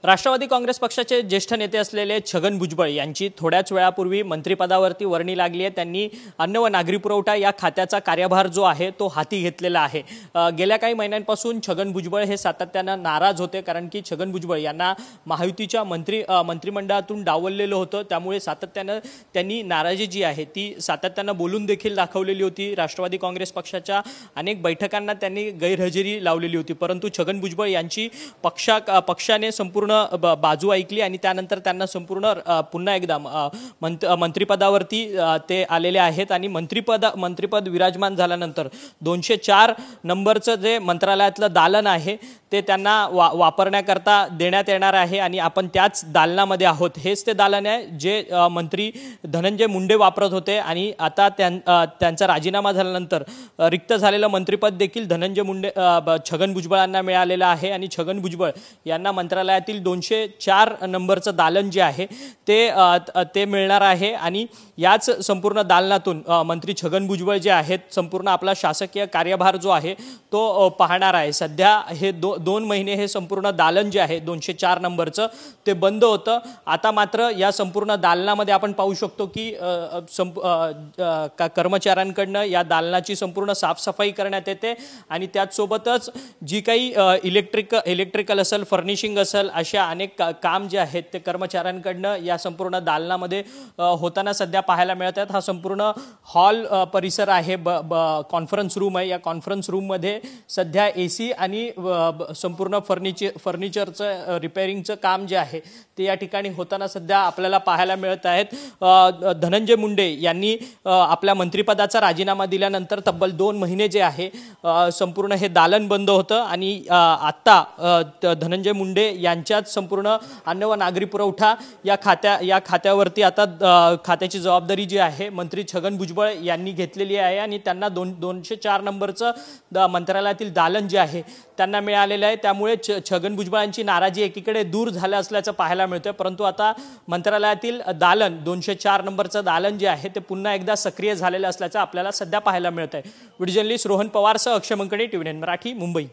राष्ट्रवादी काँग्रेस पक्षाचे ज्येष्ठ नेते असलेले छगन भुजबळ यांची थोड्याच वेळापूर्वी मंत्रिपदावरती वर्णी लागली आहे। त्यांनी अन्न व नागरी पुरवठा या खात्याचा कार्यभार जो आहे तो हाती घेतलेला आहे। गेल्या काही महिन्यांपासून छगन भुजबळ हे सातत्याने नाराज होते, कारण की छगन भुजबळ यांना महायुतीच्या मंत्रिमंडळातून डावललेलं होतं। त्यामुळे सातत्याने त्यांनी नाराजी जी आहे ती सातत्याने बोलून देखील दाखवलेली होती। राष्ट्रवादी काँग्रेस पक्षाच्या अनेक बैठकांना त्यांनी गैरहजेरी लावलेली होती, परंतु छगन भुजबळ यांची पक्षाने संपूर्ण बाजू ऐकली आणि त्यानंतर त्यांना संपूर्ण पुन्हा एकदा मंत्रिपदावरती ते आलेले आहेत। आणि मंत्रिपद विराजमान झाल्यानंतर 204 नंबरचं जे मंत्रालयातलं दालन आहे ते त्यांना वापरण्याकरता देण्यात येणार आहे आणि आपण त्याच दालनामध्ये आहोत। हेच ते दालन आहे जे मंत्री धनंजय मुंडे वापरत होते आणि आता त्यांचा राजीनामा झाल्यानंतर रिक्त झालेलं मंत्रिपद देखील धनंजय मुंडे छगन भुजबळांना मिळालेलं आहे। आणि छगन भुजबळ यांना मंत्रालयातील 204 नंबरचं दालन जे आहे ते मिळणार आहे आणि याच संपूर्ण दालनातून मंत्री छगन भुजबळ जे आहेत संपूर्ण आपला शासकीय कार्यभार जो आहे तो पाहणार आहे। सध्या हे 2 महिने हे संपूर्ण दालन जे आहे 204 नंबरचं ते बंद होतं। आता मात्र या संपूर्ण दालनामध्ये आपण पाहू शकतो की कर्मचाऱ्यांकडनं या दालनाची संपूर्ण साफसफाई करण्यात येते आणि त्याचसोबतच जी काही इलेक्ट्रिकल असेल, फर्निशिंग असेल, अशा अनेक काम जे आहेत ते कर्मचाऱ्यांकडनं या संपूर्ण दालनामध्ये होताना सध्या पाहायला मिळत आहेत। हा संपूर्ण हॉल परिसर आहे, कॉन्फरन्स रूम आहे। या कॉन्फरन्स रूममध्ये सध्या AC आणि संपूर्ण फर्निचरचं रिपेअरिंगचं काम जे आहे ते या ठिकाणी होताना सध्या आपल्याला पाहायला मिळत आहेत। धनंजय मुंडे यांनी आपल्या मंत्रिपदाचा राजीनामा दिल्यानंतर तब्बल 2 महिने जे आहे संपूर्ण हे दालन बंद होतं आणि आता धनंजय मुंडे यांच्याच संपूर्ण अन्न व नागरी पुरवठा या खात्यावरती आता खात्याची जबाबदारी जी आहे मंत्री छगन भुजबळ यांनी घेतलेली आहे आणि त्यांना 204 नंबरचं मंत्रालयातील दालन जे आहे त्यांना मिळालेलं आहे। त्यामुळे छगन भुजबळांची नाराजी एकीकडे दूर झाल्या असल्याचं पाहायला मिळतं, परंतु आता मंत्रालयातील दालन 204 नंबरचं दालन जे आहे ते पुन्हा एकदा सक्रिय झालेलं असल्याचं आपल्याला सध्या पाहायला मिळत आहे। व्हिडिओ जर्नलिस्ट रोहन पवारसह अक्षय मंकणे, TV9 मराठी, मुंबई।